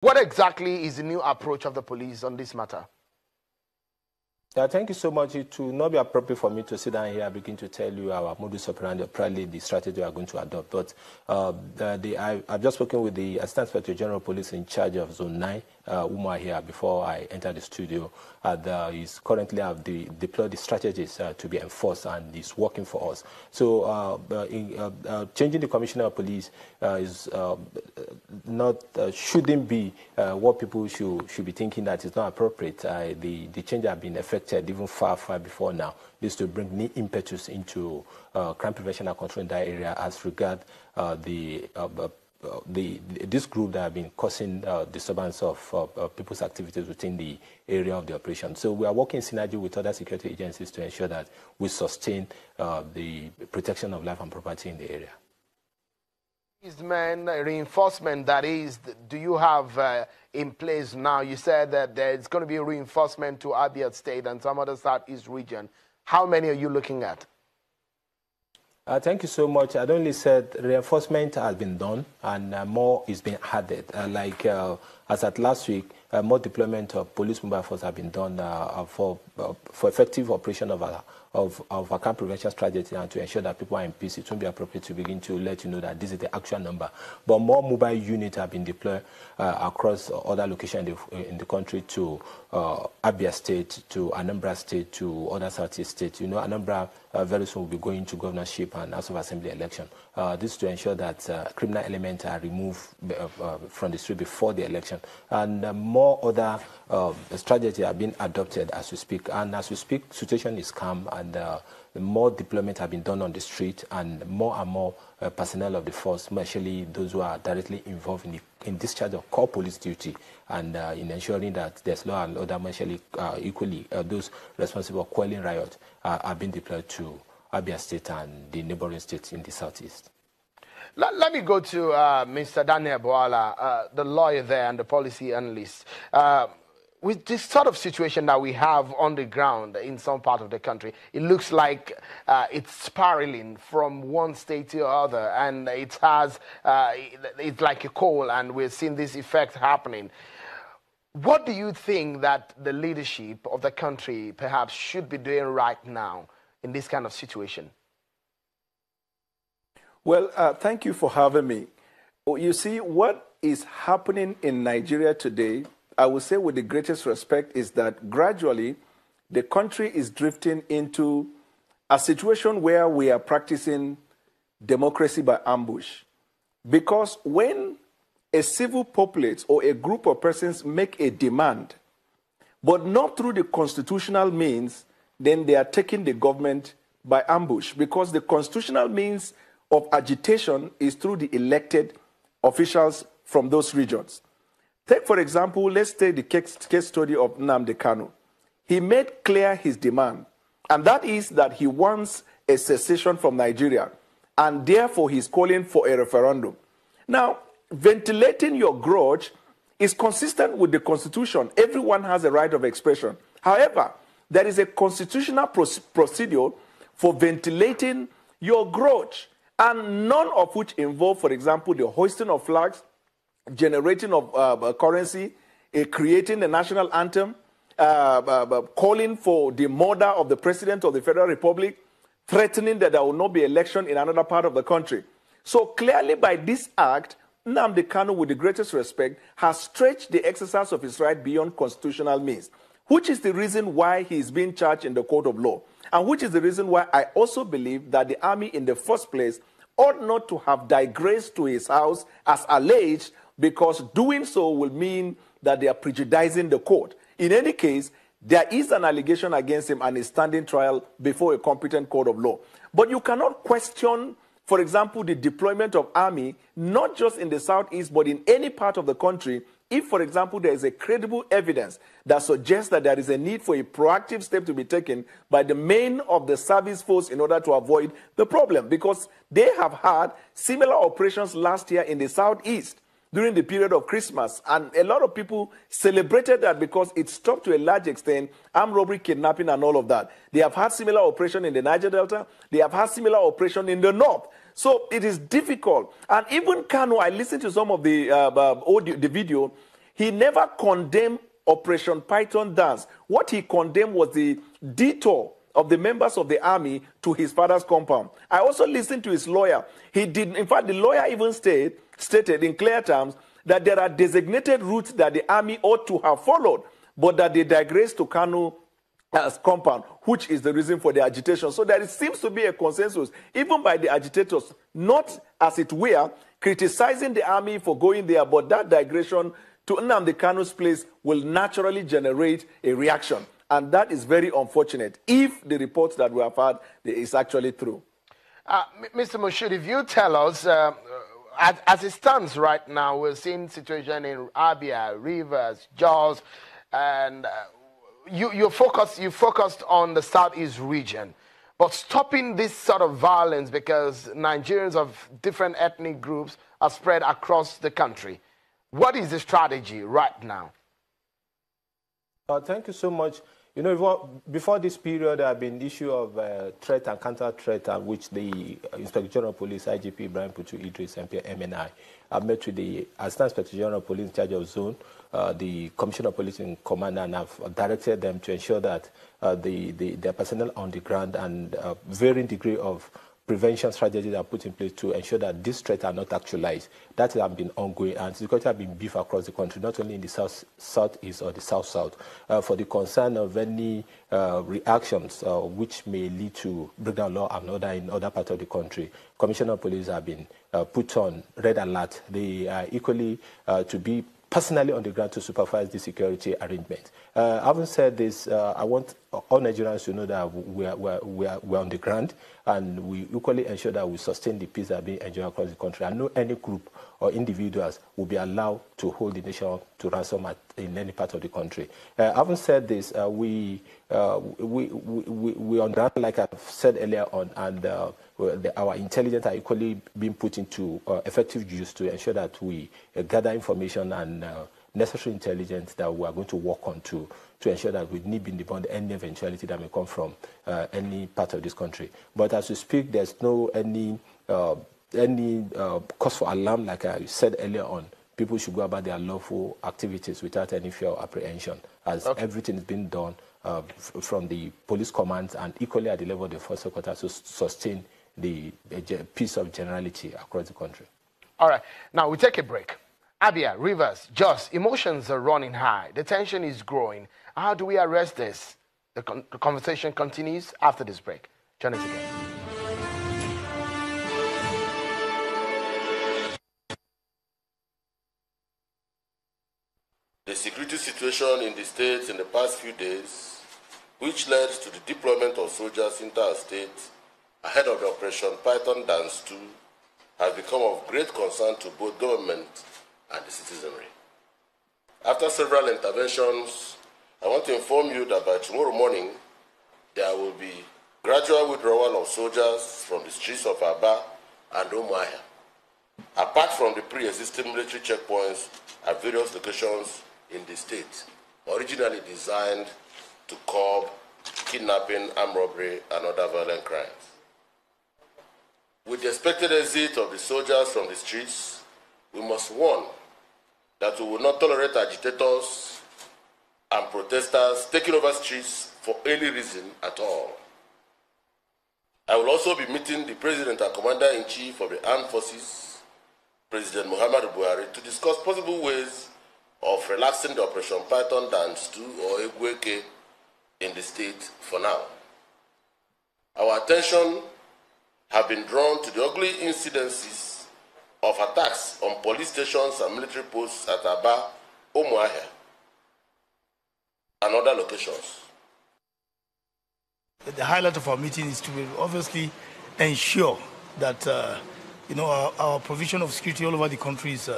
What exactly is the new approach of the police on this matter? Thank you so much. It will not be appropriate for me to sit down here and begin to tell you our modus operandi, probably the strategy we are going to adopt. But I've just spoken with the Assistant Inspector General of Police in charge of Zone 9, Umar, here before I entered the studio. He's currently have deployed the strategies to be enforced, and it's working for us. So changing the Commissioner of Police shouldn't be what people should be thinking that it's not appropriate. The change have been effected even far before now. This to bring new impetus into crime prevention and control in that area as regard this group that have been causing disturbance of people's activities within the area of the operation. So we are working in synergy with other security agencies to ensure that we sustain the protection of life and property in the area. Reinforcement, that is, do you have in place now? You said that there's going to be a reinforcement to Abia State and some other Southeast region. How many are you looking at? Thank you so much. I only said reinforcement has been done and more is being added. As at last week, more deployment of police mobile force have been done for effective operation of our crime prevention strategy and to ensure that people are in peace. It won't be appropriate to begin to let you know that this is the actual number. But more mobile units have been deployed across other locations in the country to Abia State, to Anambra State, to other Southeast states. You know, Anambra very soon will be going to governorship and House of Assembly election. This is to ensure that criminal elements are removed from the street before the election. And more other strategies are being adopted as we speak. And as we speak, situation is calm and more deployment have been done on the street and more personnel of the force, especially those who are directly involved in discharge of core police duty and in ensuring that there's law and order, especially equally those responsible for quelling riot are being deployed to Abia State and the neighboring states in the southeast. Let me go to Mr. Daniel Boala, the lawyer there and the policy analyst. With this sort of situation that we have on the ground in some part of the country, it looks like it's spiraling from one state to the other, and it's like a coal, and we're seeing this effect happening. What do you think that the leadership of the country perhaps should be doing right now in this kind of situation? Well, thank you for having me. You see, what is happening in Nigeria today, I would say with the greatest respect, is that gradually the country is drifting into a situation where we are practicing democracy by ambush. Because when a civil populace or a group of persons make a demand, but not through the constitutional means, then they are taking the government by ambush. Because the constitutional means of agitation is through the elected officials from those regions. Take, for example, let's take the case study of Nnamdi Kanu. He made clear his demand, and that is that he wants a secession from Nigeria, and therefore he's calling for a referendum. Now, ventilating your grudge is consistent with the Constitution. Everyone has a right of expression. However, there is a constitutional procedure for ventilating your grudge, and none of which involve, for example, the hoisting of flags, generating of currency, creating a national anthem, calling for the murder of the President of the Federal Republic, threatening that there will not be election in another part of the country. So clearly by this act, Nnamdi Kanu, with the greatest respect, has stretched the exercise of his right beyond constitutional means, which is the reason why he is being charged in the court of law, and which is the reason why I also believe that the army in the first place ought not to have digressed to his house as alleged, because doing so will mean that they are prejudicing the court. In any case, there is an allegation against him and is standing trial before a competent court of law. But you cannot question, for example, the deployment of army, not just in the southeast, but in any part of the country, if, for example, there is a credible evidence that suggests that there is a need for a proactive step to be taken by the main of the service force in order to avoid the problem, because they have had similar operations last year in the southeast during the period of Christmas, and a lot of people celebrated that because it stopped to a large extent armed robbery, kidnapping, and all of that. They have had similar operation in the Niger Delta. They have had similar operation in the north. So it is difficult. And even Kanu, I listened to some of the audio, the video. He never condemned Operation Python dance. What he condemned was the detour of the members of the army to his father's compound. I also listened to his lawyer. In fact, the lawyer even stated in clear terms that there are designated routes that the army ought to have followed, but that they digress to Kanu as compound, which is the reason for the agitation. So there seems to be a consensus, even by the agitators, not as it were criticizing the army for going there, but that digression to Nnamdi Kanu's place will naturally generate a reaction. And that is very unfortunate if the reports that we have had is actually true. Mr. Moshood, if you tell us, as it stands right now, we're seeing situation in Abia, Rivers, Jos, and you focused on the Southeast region. But stopping this sort of violence, because Nigerians of different ethnic groups are spread across the country. What is the strategy right now? Thank you so much. You know, before this period, there have been issue of threat and counter-threat, which the Inspector General of Police, IGP Ibrahim Putu Idris, MP, MNI, have met with the Assistant Inspector General of Police in charge of zone, the Commissioner of Police in command, and have directed them to ensure that their personnel on the ground and varying degree of prevention strategies are put in place to ensure that these threats are not actualized. That has been ongoing, and security has been beefed across the country, not only in the southeast or the south-south. For the concern of any reactions which may lead to breakdown law and order in other parts of the country, Commissioner of Police have been put on red alert. They are equally to be personally on the ground to supervise the security arrangement. Having said this, I want all Nigerians to know that we're on the ground, and we equally ensure that we sustain the peace that is being enjoyed across the country. And no any group or individuals will be allowed to hold the nation to ransom in any part of the country. Having said this, we on ground, like I've said earlier on, and our intelligence are equally being put into effective use to ensure that we gather information and necessary intelligence that we are going to work on to ensure that we nib in the bond any eventuality that may come from any part of this country. But as we speak, there's no any cause for alarm. Like I said earlier on, people should go about their lawful activities without any fear or apprehension, as everything is being done from the police commands and equally at the level of the force headquarters to sustain the peace of generality across the country. All right. Now we take a break. Abia, Rivers, Jos, emotions are running high. The tension is growing. How do we arrest this? The conversation continues after this break. Join us again. The security situation in the states in the past few days, which led to the deployment of soldiers into our state ahead of the Operation Python Dance 2, has become of great concern to both government and the citizenry. After several interventions, I want to inform you that by tomorrow morning, there will be gradual withdrawal of soldiers from the streets of Aba and Umuahia, apart from the pre-existing military checkpoints at various locations in the state, originally designed to curb kidnapping, armed robbery, and other violent crimes. With the expected exit of the soldiers from the streets, we must warn that we will not tolerate agitators and protesters taking over streets for any reason at all. I will also be meeting the President and Commander-in-Chief of the Armed Forces, President Muhammadu Buhari, to discuss possible ways of relaxing the Operation Python Dance 2 or Egweke in the state for now. Our attention have been drawn to the ugly incidences of attacks on police stations and military posts at Aba, Umuahia, and other locations. The highlight of our meeting is to obviously ensure that our provision of security all over the country is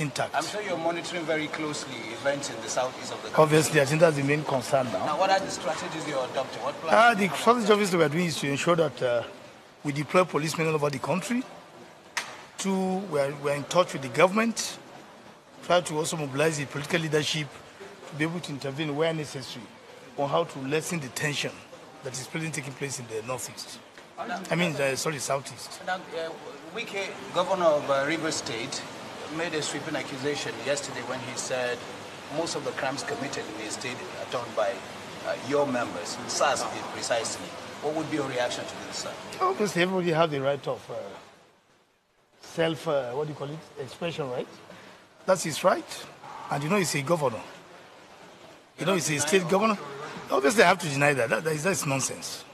intact. I'm sure you're monitoring very closely events in the southeast of the country. Obviously, I think that's the main concern now. Now, what are the strategies you're adopting? What plans? The strategy obviously we're doing is to ensure that we deploy policemen all over the country. Two, we're in touch with the government, try to also mobilize the political leadership to be able to intervene where necessary on how to lessen the tension that is presently taking place in the northeast. Southeast. Wike, governor of Rivers State, made a sweeping accusation yesterday when he said most of the crimes committed in the state are done by your members, SARS precisely. What would be your reaction to this, sir? Obviously, everybody has the right of what do you call it, expression, right? That's his right. And you know he's a governor. You know he's a state governor. Obviously, I have to deny that. That's nonsense.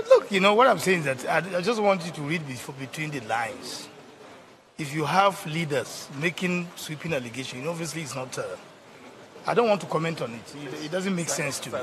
Look, you know, what I'm saying is that I just want you to read between the lines. If you have leaders making sweeping allegations, obviously it's not... I don't want to comment on it. It doesn't make sense to me.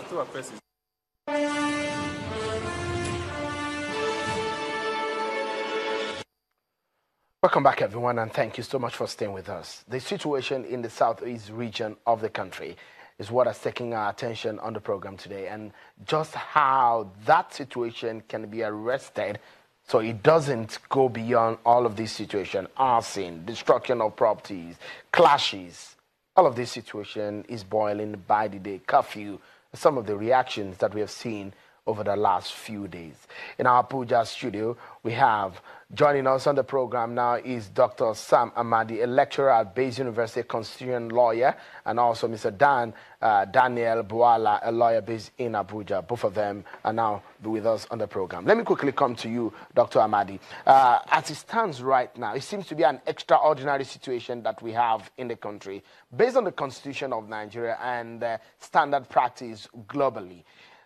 Welcome back, everyone, and thank you so much for staying with us. The situation in the southeast region of the country is what has taken our attention on the program today, and just how that situation can be arrested so it doesn't go beyond all of these situations: arson, destruction of properties, clashes. All of this situation is boiling by the day. Curfew, some of the reactions that we have seen over the last few days. In our Abuja studio, we have, joining us on the program now is Dr. Sam Amadi, a lecturer at Bayes University, a constitutional lawyer, and also Mr. Daniel Buala, a lawyer based in Abuja. Both of them are now with us on the program. Let me quickly come to you, Dr. Amadi. As it stands right now, it seems to be an extraordinary situation that we have in the country, based on the Constitution of Nigeria and standard practice globally.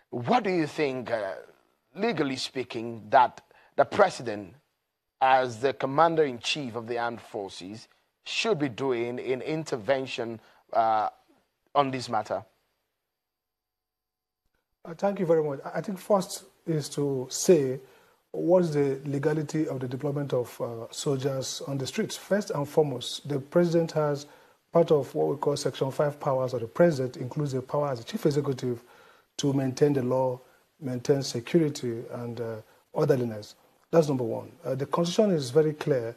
What do you think, legally speaking, that the president, as the commander-in-chief of the armed forces, should be doing in intervention on this matter? Thank you very much. I think first is to say what's the legality of the deployment of soldiers on the streets. First and foremost, the president has part of what we call Section 5 powers of the president, includes the power as a chief executive to maintain the law, maintain security and orderliness. That's number one. The Constitution is very clear.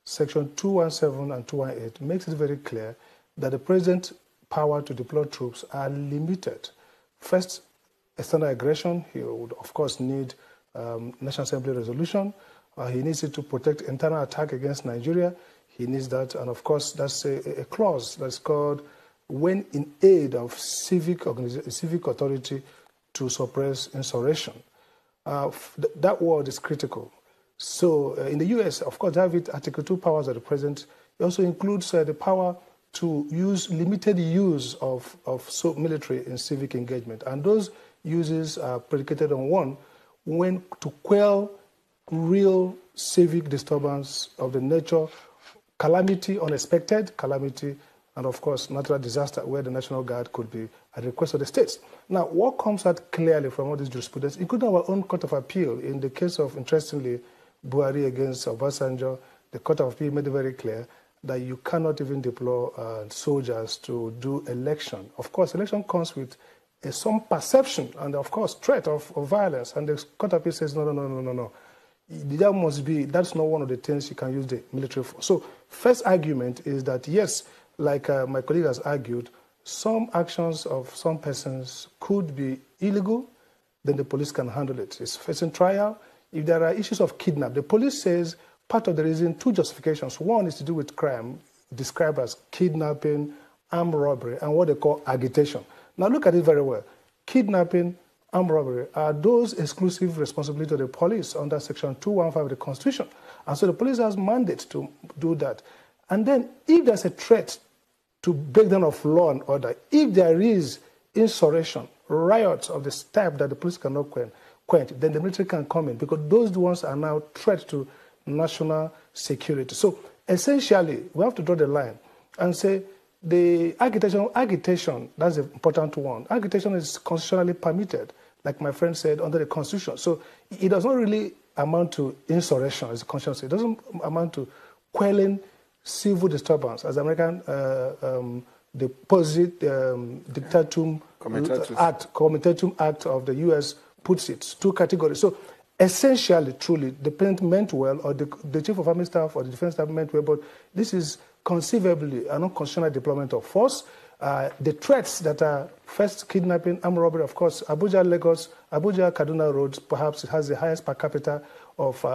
Section 217 and 218 makes it very clear that the president's power to deploy troops are limited. First, external aggression. He would, of course, need National Assembly resolution. He needs it to protect internal attack against Nigeria. He needs that. And, of course, that's a clause that's called when in aid of civic authority to suppress insurrection. That word is critical. So in the U.S., of course, they have it, Article 2 powers of the president. It also includes the power to use limited use of military in civic engagement. And those uses are predicated on one, when to quell real civic disturbance of the nature, calamity, unexpected calamity, and of course, natural disaster where the National Guard could be at the request of the states. Now, what comes out clearly from all this jurisprudence, including our own Court of Appeal, in the case of, interestingly, Buhari against Obasanjo, the Court of Appeal made it very clear that you cannot even deploy soldiers to do election. Of course, election comes with some perception and, of course, threat of violence. And the Court of Appeal says, no. That must be, that's not one of the things you can use the military for. So, first argument is that, yes, like my colleague has argued, some actions of some persons could be illegal, then the police can handle it. It's facing trial. If there are issues of kidnap, the police says part of the reason, two justifications. One is to do with crime, described as kidnapping, armed robbery, and what they call agitation. Now look at it very well. Kidnapping, armed robbery are those exclusive responsibility of the police under Section 215 of the Constitution. And so the police has mandate to do that. And then if there's a threat to breakdown of law and order, if there is insurrection, riots of this type that the police cannot quench, then the military can come in, because those ones are now threat to national security. So essentially, we have to draw the line and say the agitation, that's the important one. Agitation is constitutionally permitted, like my friend said, under the Constitution. So it does not really amount to insurrection, as the Constitution says. It doesn't amount to quelling civil disturbance, as American Dictatum Act of the U.S. puts it, two categories. So essentially, truly, the president meant well, or the chief of army staff or the defense staff meant well, but this is conceivably an unconstitutional deployment of force. The threats that are first kidnapping, armed robbery, of course, Abuja-Kaduna roads, perhaps it has the highest per capita of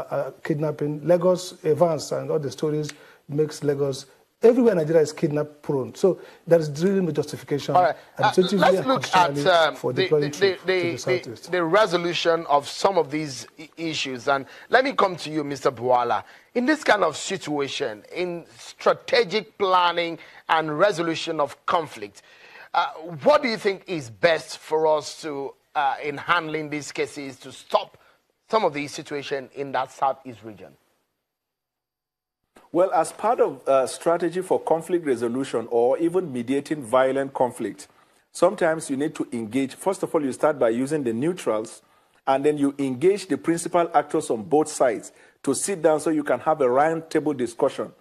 kidnapping. Lagos, Evans, and all the stories makes Lagos everywhere Nigeria is kidnap prone. So there is really no justification. All right. Let's look at for deploying troops to the southeast. The resolution of some of these issues. And let me come to you, Mr. Bwala. In this kind of situation, in strategic planning and resolution of conflict, what do you think is best for us to, in handling these cases, to stop some of these situations in that southeast region? Well, as part of strategy for conflict resolution or even mediating violent conflict, sometimes you need to engage. First of all, you start by using the neutrals, and then you engage the principal actors on both sides to sit down so you can have a round table discussion.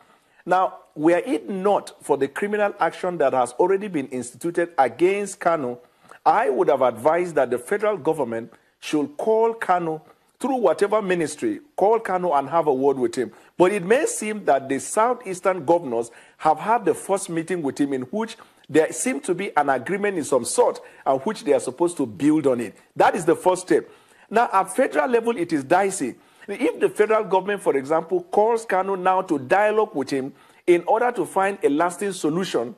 Now, were it not for the criminal action that has already been instituted against Kanu, I would have advised that the federal government should call Kanu through whatever ministry, call Kanu and have a word with him. But it may seem that the southeastern governors have had the first meeting with him in which there seems to be an agreement in some sort and which they are supposed to build on it. That is the first step. Now, at federal level, it is dicey. If the federal government, for example, calls Kanu now to dialogue with him in order to find a lasting solution,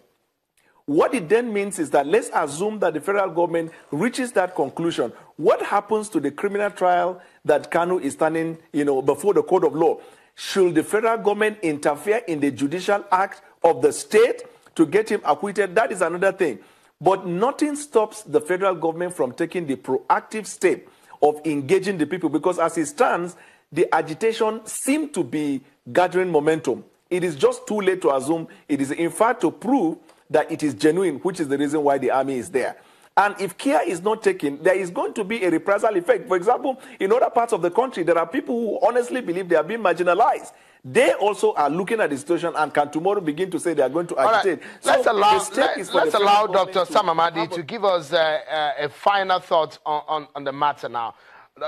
what it then means is that let's assume that the federal government reaches that conclusion. What happens to the criminal trial that Kanu is standing, before the court of law? Should the federal government interfere in the judicial act of the state to get him acquitted? That is another thing. But nothing stops the federal government from taking the proactive step of engaging the people, because as it stands, the agitation seems to be gathering momentum. It is just too late to assume. It is, in fact, to prove that it is genuine, which is the reason why the army is there. And if care is not taken, there is going to be a reprisal effect. For example, in other parts of the country, there are people who honestly believe they are being marginalized. They also are looking at the situation and can tomorrow begin to say they are going to agitate. Right. So let's allow Dr. Sam Amadi to give us a final thought on the matter now.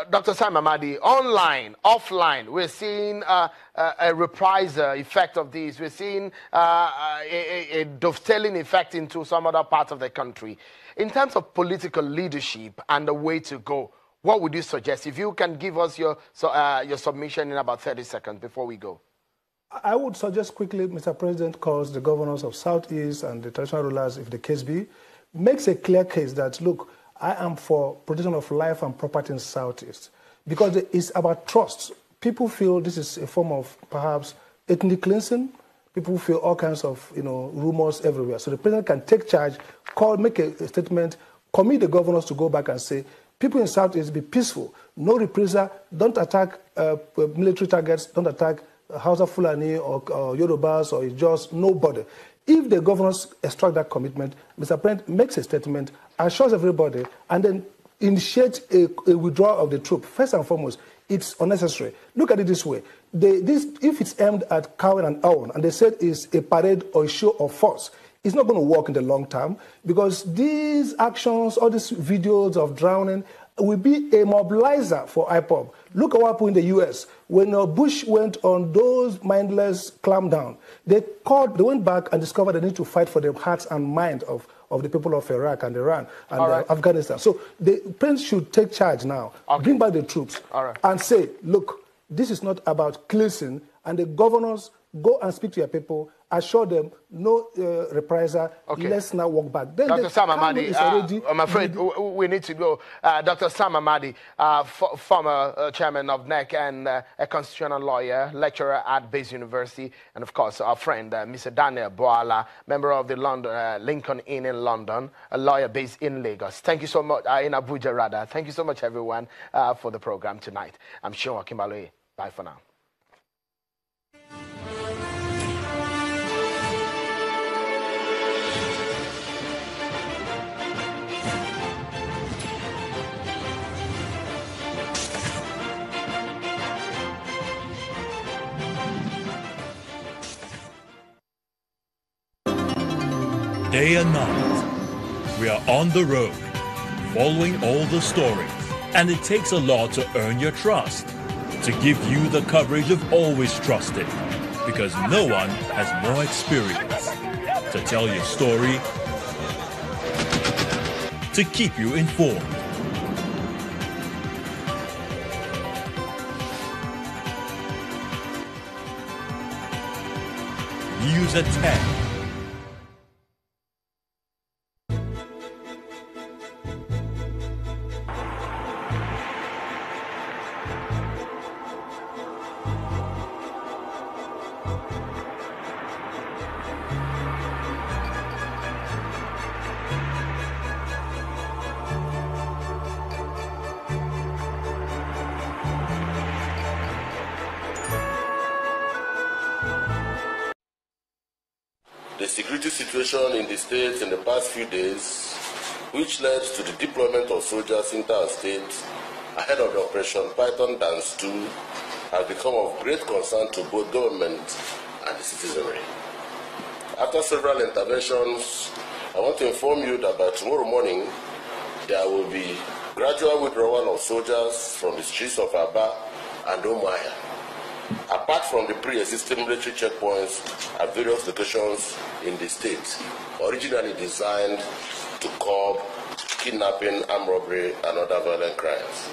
Dr. Sam Amadi, online, offline, we're seeing a reprisal effect of this. We're seeing a dovetailing effect into some other parts of the country. In terms of political leadership and the way to go, what would you suggest? If you can give us your submission in about 30 seconds before we go. I would suggest quickly, Mr. President calls the governors of Southeast and the traditional rulers, if the case be, makes a clear case that, look, I am for protection of life and property in Southeast, because it's about trust. People feel this is a form of perhaps ethnic cleansing. People feel all kinds of rumors everywhere. So the president can take charge, make a statement, commit the governors to go back and say, people in Southeast, be peaceful, no reprisal, don't attack military targets, don't attack Hausa Fulani or Yorubas or just nobody. If the governors extract that commitment, Mr. President makes a statement, assures everybody, and then initiates a withdrawal of the troop. First and foremost, it's unnecessary. Look at it this way. If it's aimed at Cowan and Owen, and they said it's a parade or a show of force, it's not going to work in the long term, because these actions, all these videos of drowning, will be a mobilizer for IPOB. Look at what happened in the U.S. When Bush went on those mindless clampdown, they went back and discovered they need to fight for the hearts and mind of the people of Iraq and Iran and Afghanistan. So the president should take charge now, bring back the troops, and say, look, this is not about cleansing, and the governors go and speak to your people, assure them no reprisal, let's now walk back. Then Dr. Sam Amadi, I'm afraid we need to go. Dr. Sam Amadi, former chairman of NEC and a constitutional lawyer, lecturer at Base University, and of course our friend, Mr. Daniel Bwala, member of the Lincoln Inn in London, a lawyer based in Lagos. Thank you so much, in Abuja rather. Thank you so much everyone for the program tonight. I'm Sean Akimbaloye. Bye for now. Day and night, we are on the road, following all the stories. And it takes a lot to earn your trust, to give you the coverage of always trusted, because no one has more experience to tell your story, to keep you informed. News at 10. The security situation in the state in the past few days, which led to the deployment of soldiers into our state ahead of the Operation Python Dance 2, has become of great concern to both government and the citizenry. After several interventions, I want to inform you that by tomorrow morning, there will be gradual withdrawal of soldiers from the streets of Aba and Umuahia, apart from the pre-existing military checkpoints at various locations in the state, originally designed to curb kidnapping, armed robbery, and other violent crimes.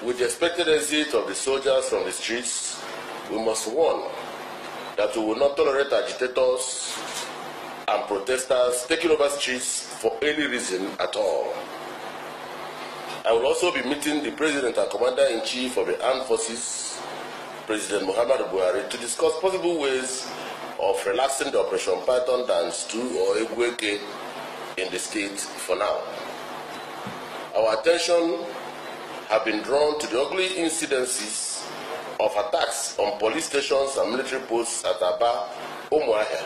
With the expected exit of the soldiers from the streets, we must warn that we will not tolerate agitators and protesters taking over streets for any reason at all. I will also be meeting the President and Commander-in-Chief of the Armed Forces, President Muhammadu Buhari, to discuss possible ways of relaxing the Operation Python Dance 2 or Egweke in the state for now. Our attention have been drawn to the ugly incidences of attacks on police stations and military posts at Aba, Umuahia,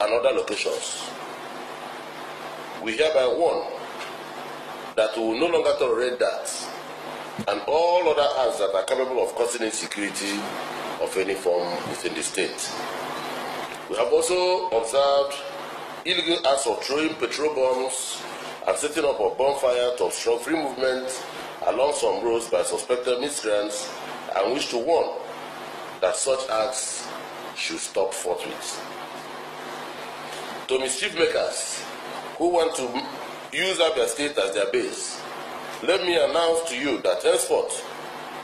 and other locations. We hereby warn that we will no longer tolerate that and all other acts that are capable of causing insecurity of any form within the state. We have also observed illegal acts of throwing petrol bombs and setting up a bonfire to obstruct free movement along some roads by suspected miscreants, and wish to warn that such acts should stop forthwith. To mischief makers who want to use Abia State as their base, let me announce to you that henceforth,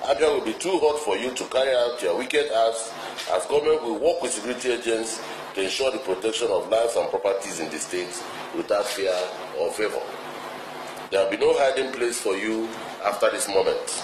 Abia will be too hot for you to carry out your wicked acts, as government will work with security agents to ensure the protection of lives and properties in the state without fear or favor. There will be no hiding place for you after this moment.